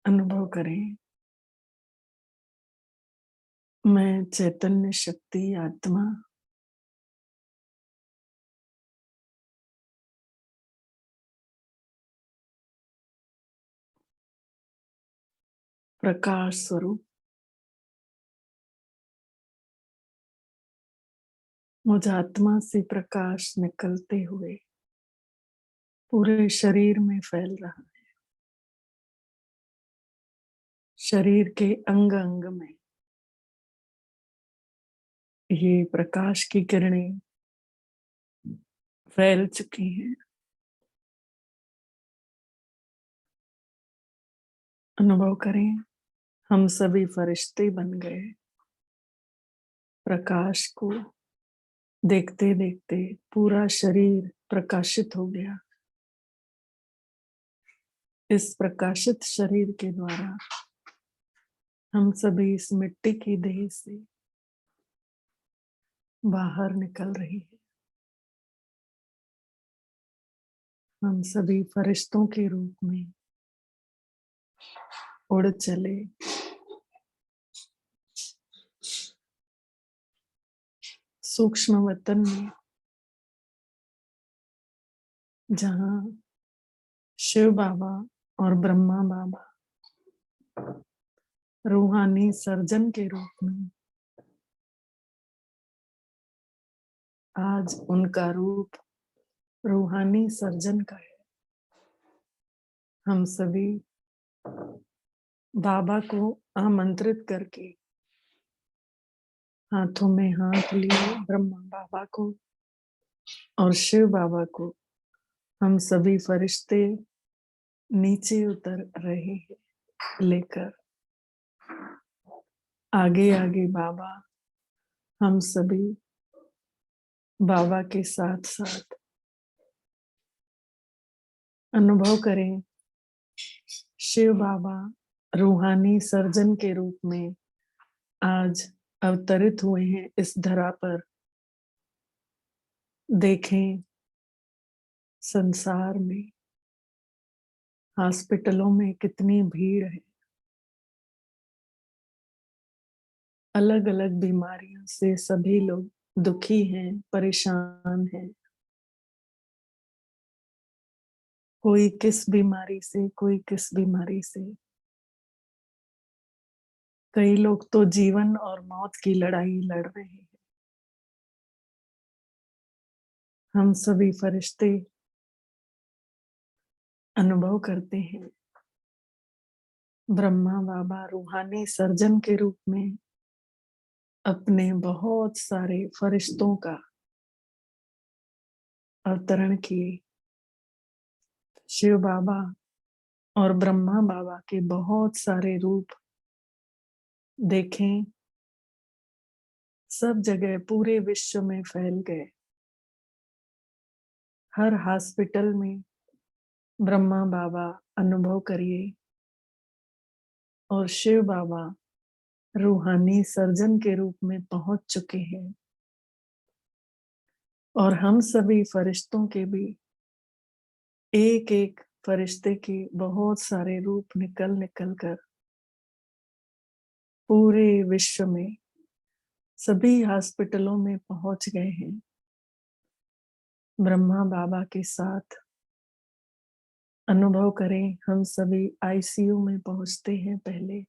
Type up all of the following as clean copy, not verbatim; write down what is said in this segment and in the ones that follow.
अनुभव करें, मैं चैतन्य शक्ति आत्मा प्रकाश स्वरूप मुझ आत्मा से प्रकाश निकलते हुए पूरे शरीर में फैल रहा है। शरीर के अंग अंग में ये प्रकाश की किरणें फैल चुकी हैं। अनुभव करें, हम सभी फरिश्ते बन गए। प्रकाश को देखते देखते पूरा शरीर प्रकाशित हो गया। इस प्रकाशित शरीर के द्वारा हम सभी इस मिट्टी की देह से बाहर निकल रही है। हम सभी फरिश्तों के रूप में उड़ चले। सूक्ष्म वतन में जहां शिव बाबा और ब्रह्मा बाबा रूहानी सर्जन के रूप में आज उनका रूप रूहानी सर्जन का है। हम सभी बाबा को आमंत्रित करके हाथों में हाथ लिए ब्रह्मा बाबा को और शिव बाबा को हम सभी फरिश्ते नीचे उतर रहे हैं लेकर। आगे आगे बाबा, हम सभी बाबा के साथ साथ अनुभव करें। शिव बाबा रूहानी सर्जन के रूप में आज अवतरित हुए हैं इस धरा पर। देखें, संसार में हॉस्पिटलों में कितनी भीड़ है। अलग अलग बीमारियों से सभी लोग दुखी हैं, परेशान हैं। कोई किस बीमारी से, कोई किस बीमारी से। कई लोग तो जीवन और मौत की लड़ाई लड़ रहे हैं। हम सभी फरिश्ते अनुभव करते हैं, ब्रह्मा बाबा रूहानी सर्जन के रूप में अपने बहुत सारे फरिश्तों का अवतरण किए। शिव बाबा और ब्रह्मा बाबा के बहुत सारे रूप देखें, सब जगह पूरे विश्व में फैल गए। हर हॉस्पिटल में ब्रह्मा बाबा अनुभव करिए और शिव बाबा रूहानी सर्जन के रूप में पहुंच चुके हैं। और हम सभी फरिश्तों के भी एक एक फरिश्ते के बहुत सारे रूप निकल निकल कर पूरे विश्व में सभी हॉस्पिटलों में पहुंच गए हैं। ब्रह्मा बाबा के साथ अनुभव करें, हम सभी आईसीयू में पहुंचते हैं। पहले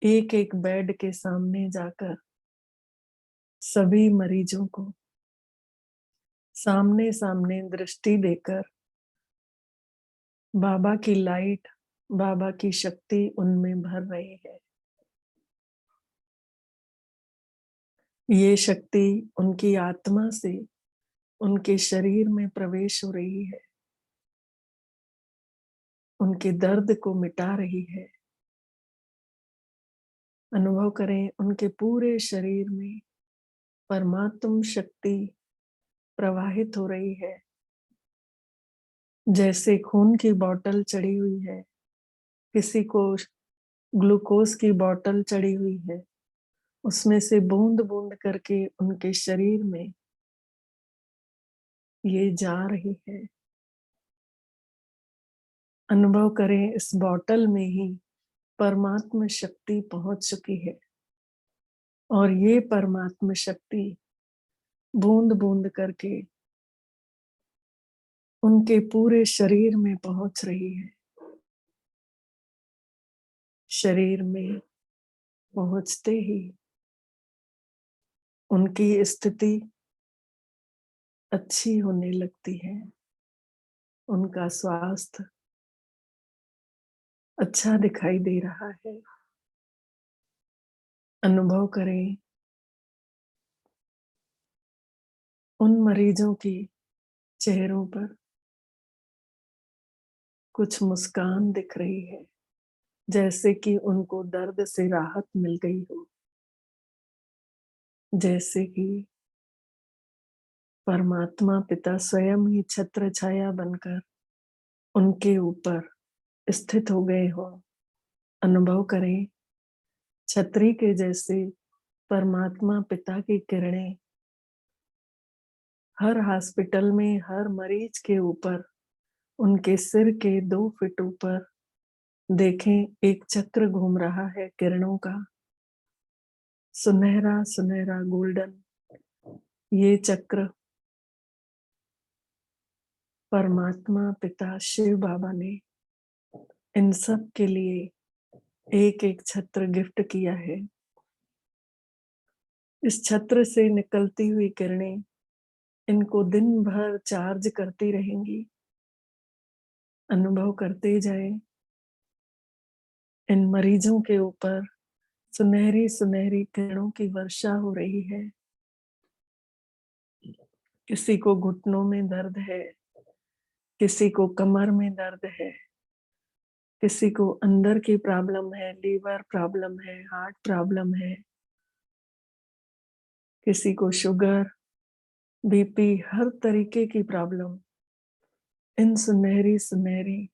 एक एक बेड के सामने जाकर सभी मरीजों को सामने सामने दृष्टि देकर बाबा की लाइट, बाबा की शक्ति उनमें भर रही है। ये शक्ति उनकी आत्मा से उनके शरीर में प्रवेश हो रही है, उनके दर्द को मिटा रही है। अनुभव करें, उनके पूरे शरीर में परमात्म शक्ति प्रवाहित हो रही है। जैसे खून की बोतल चढ़ी हुई है, किसी को ग्लूकोज की बोतल चढ़ी हुई है, उसमें से बूंद बूंद करके उनके शरीर में ये जा रही है। अनुभव करें इस बॉटल में ही परमात्म शक्ति पहुंच चुकी है और ये परमात्म शक्ति बूंद बूंद करके उनके पूरे शरीर में पहुंच रही है। शरीर में पहुंचते ही उनकी स्थिति अच्छी होने लगती है, उनका स्वास्थ्य अच्छा दिखाई दे रहा है। अनुभव करें उन मरीजों की चेहरों पर कुछ मुस्कान दिख रही है, जैसे कि उनको दर्द से राहत मिल गई हो, जैसे कि परमात्मा पिता स्वयं ही छत्र छाया बनकर उनके ऊपर स्थित हो गए हो। अनुभव करें छतरी के जैसे परमात्मा पिता की किरणें हर हॉस्पिटल में हर मरीज के ऊपर, उनके सिर के 2 फीट ऊपर देखें एक चक्र घूम रहा है किरणों का, सुनहरा सुनहरा गोल्डन। ये चक्र परमात्मा पिता शिव बाबा ने इन सब के लिए एक एक छत्र गिफ्ट किया है। इस छत्र से निकलती हुई किरणें इनको दिन भर चार्ज करती रहेंगी। अनुभव करते जाए इन मरीजों के ऊपर सुनहरी सुनहरी किरणों की वर्षा हो रही है। किसी को घुटनों में दर्द है, किसी को कमर में दर्द है, किसी को अंदर की प्रॉब्लम है, लीवर प्रॉब्लम है, हार्ट प्रॉब्लम है, किसी को शुगर, बीपी, हर तरीके की प्रॉब्लम इन सुनहरी सुनहरी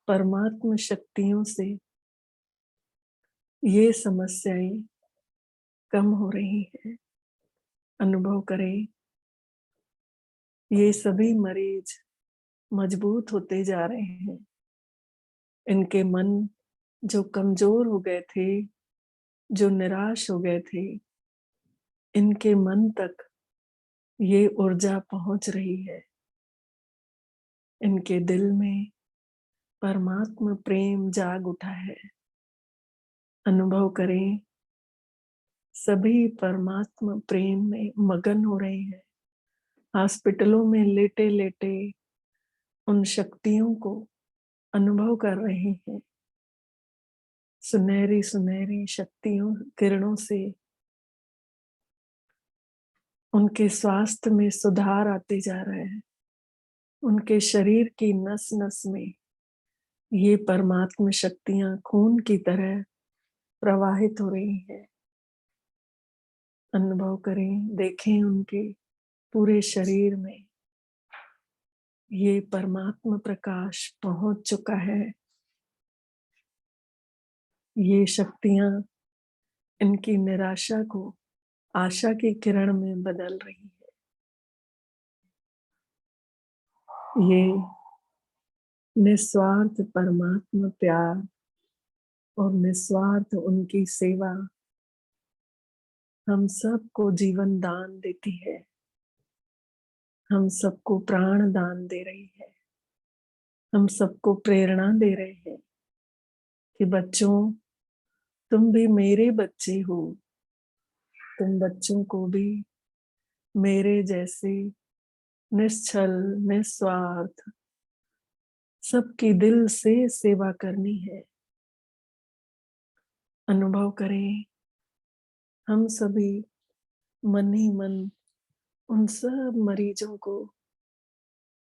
परमात्म शक्तियों से ये समस्याएं कम हो रही हैं। अनुभव करें ये सभी मरीज मजबूत होते जा रहे हैं। इनके मन जो कमजोर हो गए थे, जो निराश हो गए थे, इनके मन तक ये ऊर्जा पहुंच रही है। इनके दिल में परमात्मा प्रेम जाग उठा है। अनुभव करें सभी परमात्मा प्रेम में मगन हो रहे हैं। हॉस्पिटलों में लेटे लेटे उन शक्तियों को अनुभव कर रहे हैं। सुनहरी सुनहरी शक्तियों किरणों से उनके स्वास्थ्य में सुधार आते जा रहा है। उनके शरीर की नस नस में ये परमात्मा शक्तियां खून की तरह प्रवाहित हो रही हैं। अनुभव करें, देखें उनके पूरे शरीर में ये परमात्मा प्रकाश पहुंच चुका है। ये शक्तियां इनकी निराशा को आशा की किरण में बदल रही है। ये निस्वार्थ परमात्मा प्यार और निस्वार्थ उनकी सेवा हम सबको जीवन दान देती है, हम सबको प्राण दान दे रही है, हम सबको प्रेरणा दे रहे हैं कि बच्चों तुम भी मेरे बच्चे हो, तुम बच्चों को भी मेरे जैसे निश्चल निस्वार्थ सबकी दिल से सेवा करनी है। अनुभव करें हम सभी मन ही मन उन सब मरीजों को,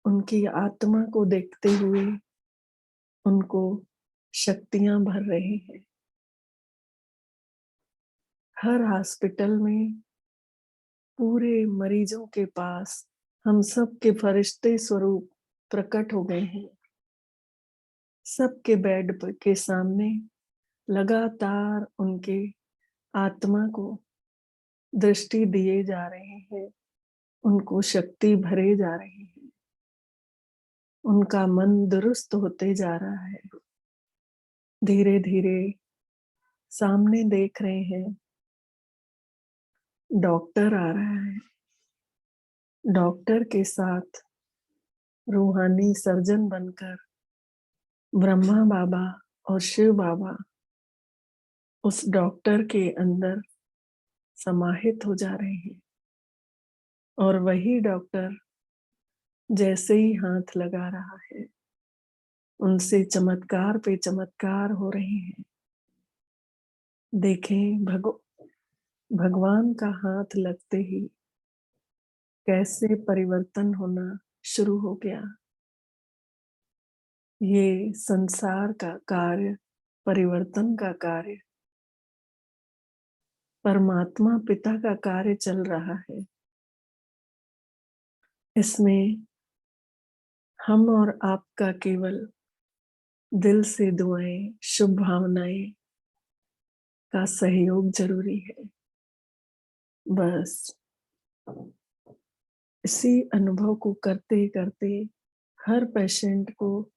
उनकी आत्मा को देखते हुए उनको शक्तियां भर रहे हैं। हर हॉस्पिटल में पूरे मरीजों के पास हम सब के फरिश्ते स्वरूप प्रकट हो गए हैं। सबके बेड पर के सामने लगातार उनके आत्मा को दृष्टि दिए जा रहे हैं, उनको शक्ति भरे जा रहे हैं। उनका मन दुरुस्त होते जा रहा है। धीरे धीरे सामने देख रहे हैं, डॉक्टर आ रहा है। डॉक्टर के साथ रूहानी सर्जन बनकर ब्रह्मा बाबा और शिव बाबा उस डॉक्टर के अंदर समाहित हो जा रहे हैं। और वही डॉक्टर जैसे ही हाथ लगा रहा है, उनसे चमत्कार पे चमत्कार हो रहे हैं। देखें, भगवान का हाथ लगते ही कैसे परिवर्तन होना शुरू हो गया। ये संसार का कार्य, परिवर्तन का कार्य, परमात्मा पिता का कार्य चल रहा है। इसमें हम और आपका केवल दिल से दुआएं, शुभ भावनाएं का सहयोग जरूरी है। बस इसी अनुभव को करते करते हर पेशेंट को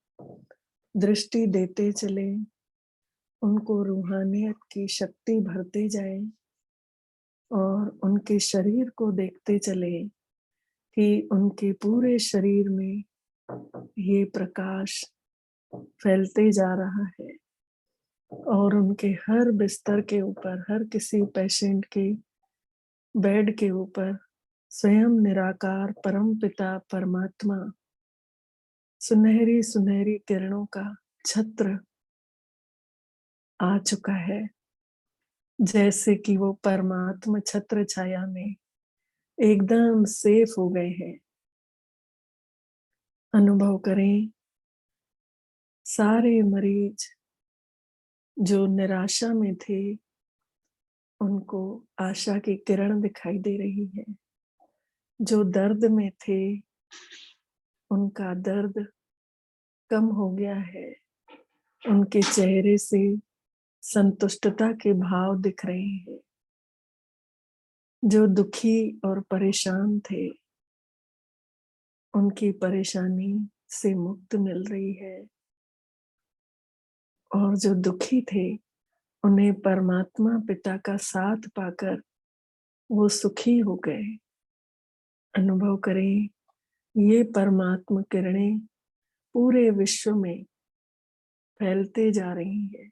दृष्टि देते चले, उनको रूहानियत की शक्ति भरते जाए और उनके शरीर को देखते चले कि उनके पूरे शरीर में ये प्रकाश फैलते जा रहा है। और उनके हर बिस्तर के ऊपर, हर किसी पेशेंट के बेड के ऊपर स्वयं निराकार परम पिता परमात्मा सुनहरी सुनहरी किरणों का छत्र आ चुका है। जैसे कि वो परमात्मा छत्र छाया में एकदम सेफ हो गए हैं। अनुभव करें, सारे मरीज जो निराशा में थे, उनको आशा की किरण दिखाई दे रही है। जो दर्द में थे, उनका दर्द कम हो गया है। उनके चेहरे से संतुष्टता के भाव दिख रहे हैं। जो दुखी और परेशान थे, उनकी परेशानी से मुक्त मिल रही है। और जो दुखी थे, उन्हें परमात्मा पिता का साथ पाकर वो सुखी हो गए। अनुभव करें, ये परमात्मा किरणें पूरे विश्व में फैलते जा रही हैं।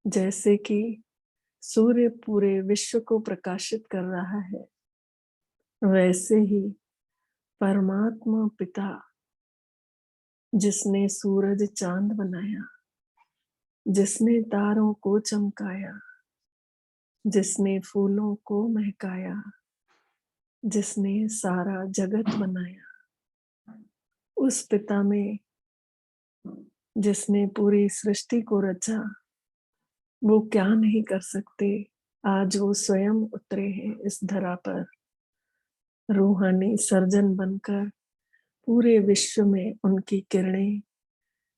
जैसे कि सूर्य पूरे विश्व को प्रकाशित कर रहा है, वैसे ही परमात्मा पिता जिसने सूरज चांद बनाया, जिसने तारों को चमकाया, जिसने फूलों को महकाया, जिसने सारा जगत बनाया, उस पिता में जिसने पूरी सृष्टि को रचा, वो क्या नहीं कर सकते। आज वो स्वयं उतरे हैं इस धरा पर, रूहानी सर्जन बनकर पूरे विश्व में उनकी किरणें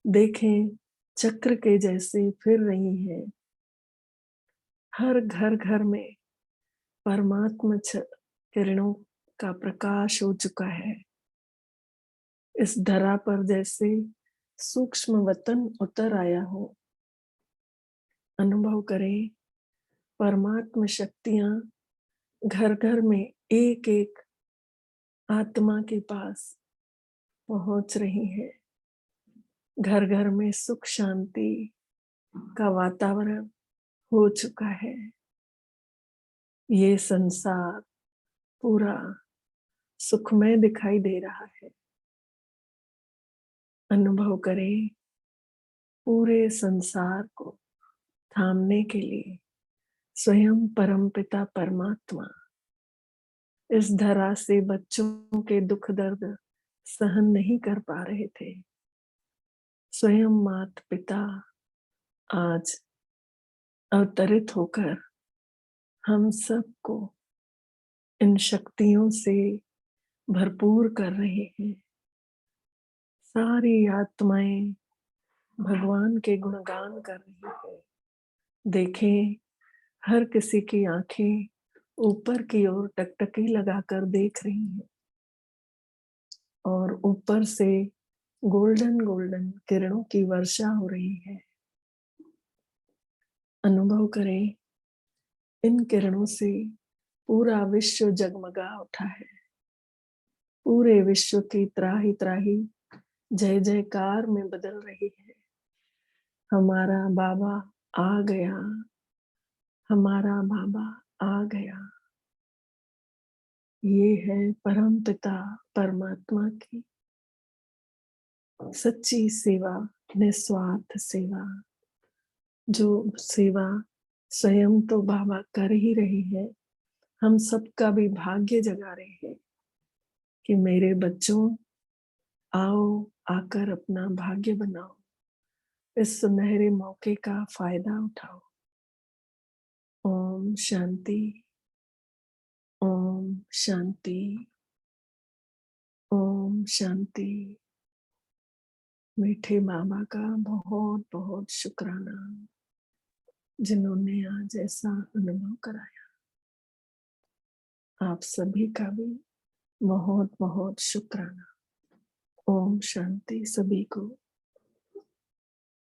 देखें चक्र के जैसे फिर रही हैं। हर घर घर में परमात्मा किरणों का प्रकाश हो चुका है। इस धरा पर जैसे सूक्ष्म वतन उतर आया हो। अनुभव करें, परमात्मा शक्तियां घर घर में एक एक आत्मा के पास पहुंच रही है। घर घर में सुख शांति का वातावरण हो चुका है। ये संसार पूरा सुखमय दिखाई दे रहा है। अनुभव करें, पूरे संसार को थामने के लिए स्वयं परमपिता परमात्मा इस धरा से बच्चों के दुख दर्द सहन नहीं कर पा रहे थे। स्वयं माता पिता आज अवतरित होकर हम सबको इन शक्तियों से भरपूर कर रहे हैं। सारी आत्माएं भगवान के गुणगान कर रही है। देखें, हर किसी की आंखें ऊपर की ओर टकटकी लगाकर देख रही हैं और ऊपर से गोल्डन गोल्डन किरणों की वर्षा हो रही है। अनुभव करें, इन किरणों से पूरा विश्व जगमगा उठा है। पूरे विश्व की त्राही त्राही जय जयकार में बदल रही है। हमारा बाबा आ गया, हमारा बाबा आ गया। ये है परम पिता परमात्मा की सच्ची सेवा, निस्वार्थ सेवा। जो सेवा स्वयं तो बाबा कर ही रहे हैं, हम सबका भी भाग्य जगा रहे हैं कि मेरे बच्चों, आओ, आकर अपना भाग्य बनाओ, इस सुनहरे मौके का फायदा उठाओ। ओम शांति, ओम शांति, ओम शांति। मीठे बाबा का बहुत बहुत शुक्राना, जिन्होंने आज ऐसा अनुभव कराया। आप सभी का भी बहुत बहुत शुक्राना। ओम शांति सभी को।